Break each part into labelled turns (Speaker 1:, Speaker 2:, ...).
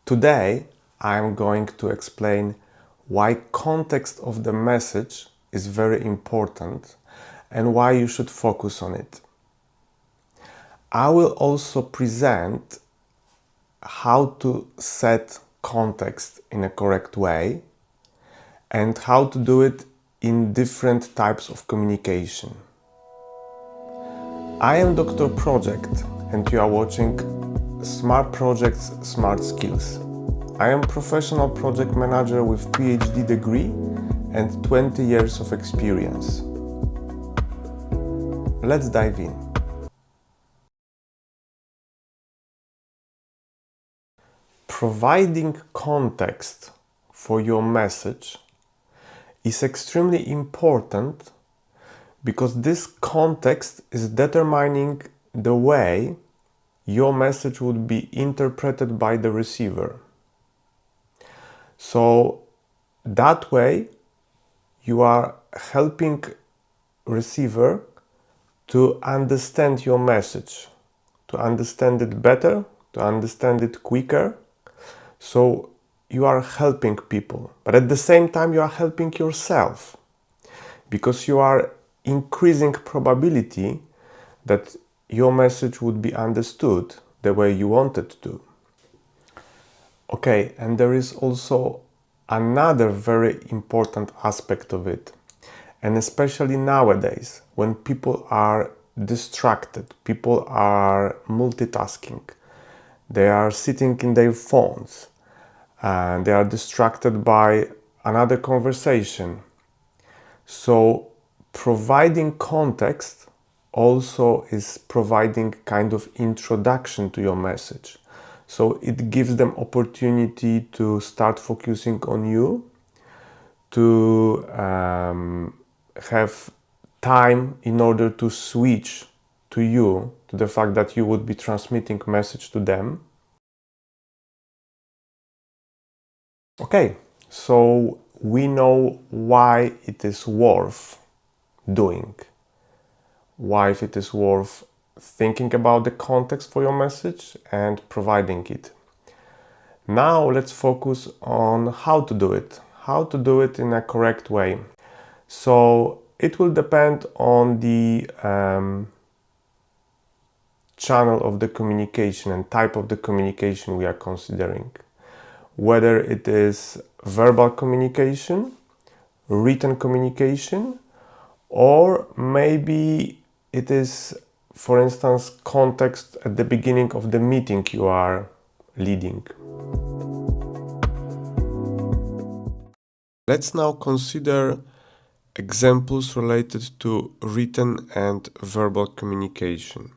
Speaker 1: Today, I'm going to explain why context of the message is very important and why you should focus on it. I will also present how to set context in a correct way and how to do it in different types of communication. I am Dr. Project and you are watching Smart Projects, Smart Skills. I am professional project manager with PhD degree and 20 years of experience. Let's dive in. Providing context for your message is extremely important because this context is determining the way your message would be interpreted by the receiver. So that way you are helping receiver to understand your message, to understand it better, to understand it quicker. So you are helping people, but at the same time you are helping yourself because you are increasing probability that your message would be understood the way you want it to. Okay, and there is also another very important aspect of it, and especially nowadays when people are distracted, people are multitasking, they are sitting in their phones and they are distracted by another conversation. So providing context also is providing kind of introduction to your message. So it gives them opportunity to start focusing on you, to have time in order to switch to you, to the fact that you would be transmitting message to them. Okay, so we know why it is worth doing, why it is worth thinking about the context for your message and providing it. Now let's focus on how to do it in a correct way. So it will depend on the channel of the communication and type of the communication we are considering. Whether it is verbal communication, written communication, or maybe it is, for instance, context at the beginning of the meeting you are leading. Let's now consider examples related to written and verbal communication.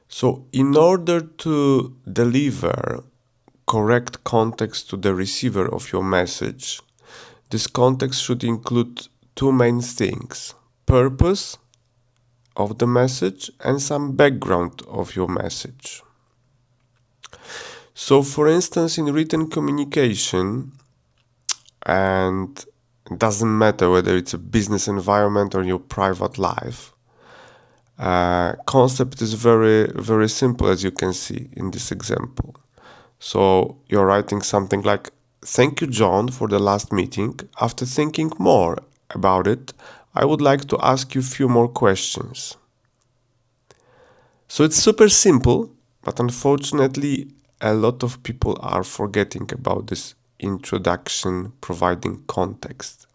Speaker 1: So, in order to deliver correct context to the receiver of your message, this context should include two main things: purpose of the message and some background of your message. So for instance, in written communication, and it doesn't matter whether it's a business environment or your private life, concept is very, very simple, as you can see in this example. So you're writing something like, "Thank you, John, for the last meeting. After thinking more about it, I would like to ask you a few more questions." So it's super simple, but unfortunately, a lot of people are forgetting about this introduction, providing context.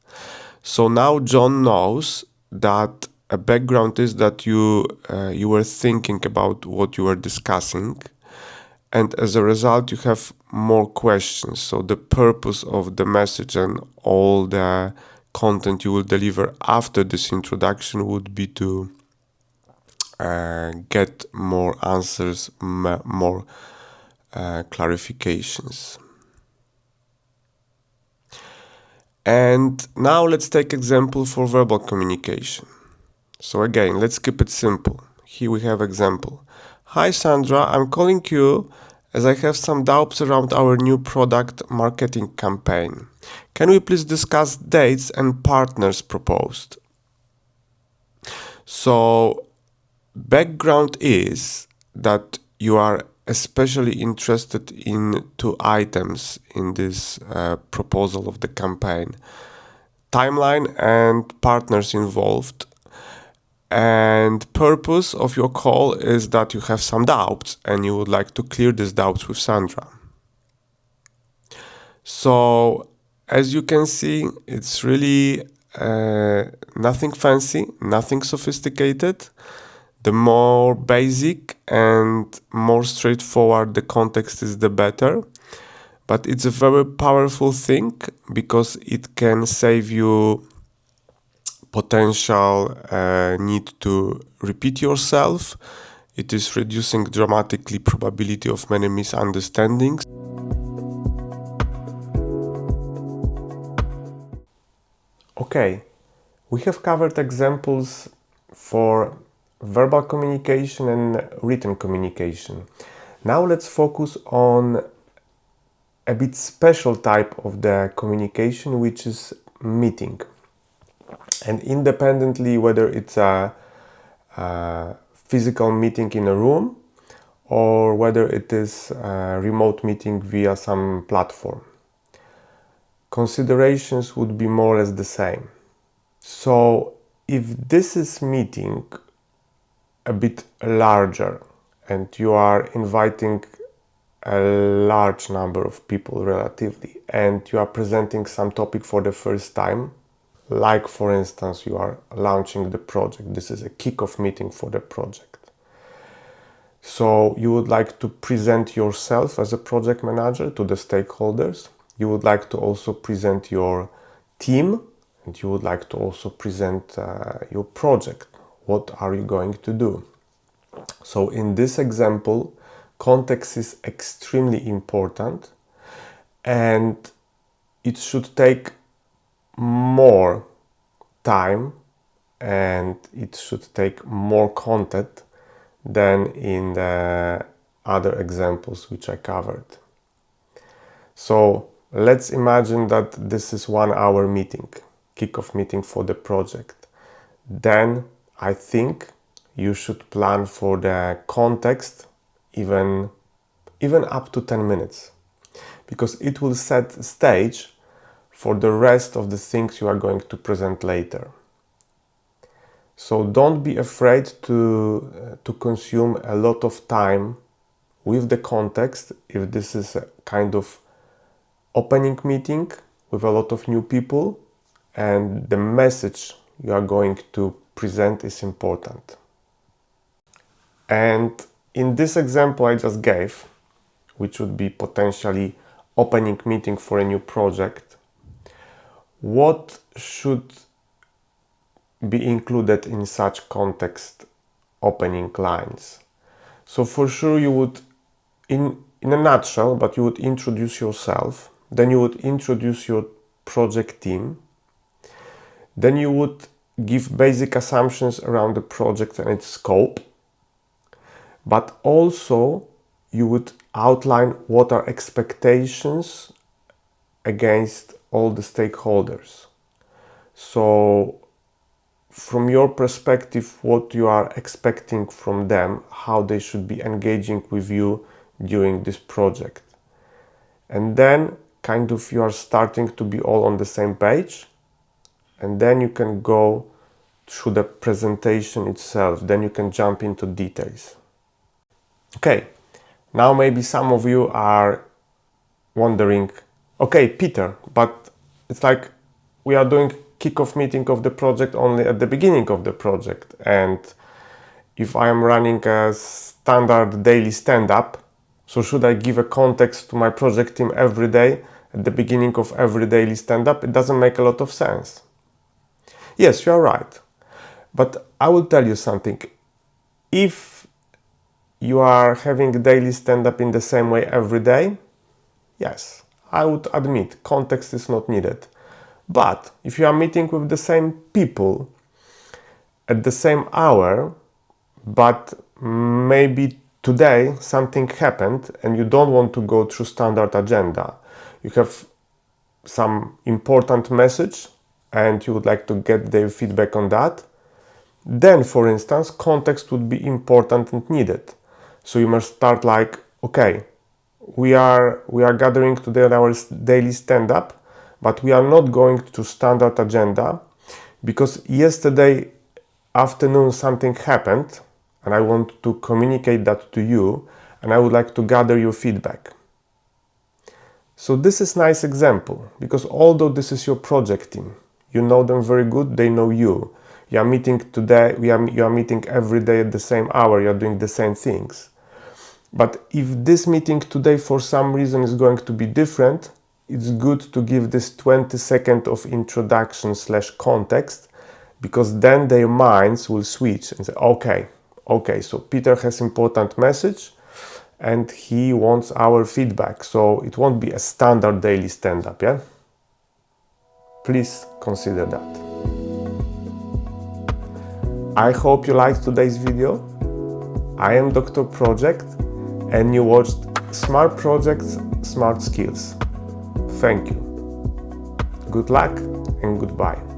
Speaker 1: So now John knows that a background is that you were thinking about what you were discussing, and as a result you have more questions. So the purpose of the message and all the content you will deliver after this introduction would be to get more answers, more clarifications. And now let's take example for verbal communication. So again, let's keep it simple. Here we have example. "Hi Sandra, I'm calling you as I have some doubts around our new product marketing campaign. Can we please discuss dates and partners proposed?" So background is that you are especially interested in two items in this proposal of the campaign: timeline and partners involved. And purpose of your call is that you have some doubts and you would like to clear these doubts with Sandra. So as you can see, it's really nothing fancy, nothing sophisticated. The more basic and more straightforward the context is, the better. But it's a very powerful thing because it can save you potential need to repeat yourself. It is reducing dramatically probability of many misunderstandings. Okay, we have covered examples for verbal communication and written communication. Now let's focus on a bit special type of the communication, which is meeting. And independently whether it's a physical meeting in a room or whether it is a remote meeting via some platform, considerations would be more or less the same. So if this is meeting a bit larger and you are inviting a large number of people relatively and you are presenting some topic for the first time, like for instance you are launching the project, this is a kickoff meeting for the project. So you would like to present yourself as a project manager to the stakeholders. You would like to also present your team and you would like to also present your project. What are you going to do? So in this example, context is extremely important and it should take more time and it should take more content than in the other examples which I covered. So let's imagine that this is 1 hour meeting, kickoff meeting for the project. Then I think you should plan for the context even up to 10 minutes, because it will set stage for the rest of the things you are going to present later. So don't be afraid to consume a lot of time with the context if this is a kind of opening meeting with a lot of new people and the message you are going to present is important. And in this example I just gave, which would be potentially opening meeting for a new project, what should be included in such context opening lines? So for sure you would, in a nutshell, but you would introduce yourself, then you would introduce your project team, then you would give basic assumptions around the project and its scope, but also you would outline what are expectations against all the stakeholders. So from your perspective, what you are expecting from them, how they should be engaging with you during this project. And then kind of you are starting to be all on the same page, and then you can go through the presentation itself, then you can jump into details. Okay, now maybe some of you are wondering, okay, Peter, but it's like we are doing kickoff meeting of the project only at the beginning of the project, and if I am running a standard daily stand-up, so should I give a context to my project team every day at the beginning of every daily stand-up? It doesn't make a lot of sense. Yes, you are right, but I will tell you something. If you are having daily stand-up in the same way every day, yes, I would admit context is not needed. But if you are meeting with the same people at the same hour, but maybe today something happened and you don't want to go through standard agenda, you have some important message and you would like to get their feedback on that, then for instance context would be important and needed. So you must start like okay, we are gathering today on our daily stand-up, but we are not going to standard agenda because yesterday afternoon something happened and I want to communicate that to you and I would like to gather your feedback. So this is nice example because although this is your project team, you know them very good, they know you. You are meeting today, you are meeting every day at the same hour, you are doing the same things. But if this meeting today for some reason is going to be different, it's good to give this 20 seconds of introduction / context, because then their minds will switch and say, okay, so Peter has important message and he wants our feedback. So it won't be a standard daily stand-up, yeah? Please consider that. I hope you liked today's video. I am Dr. Project and you watched Smart Projects, Smart Skills. Thank you. Good luck and goodbye.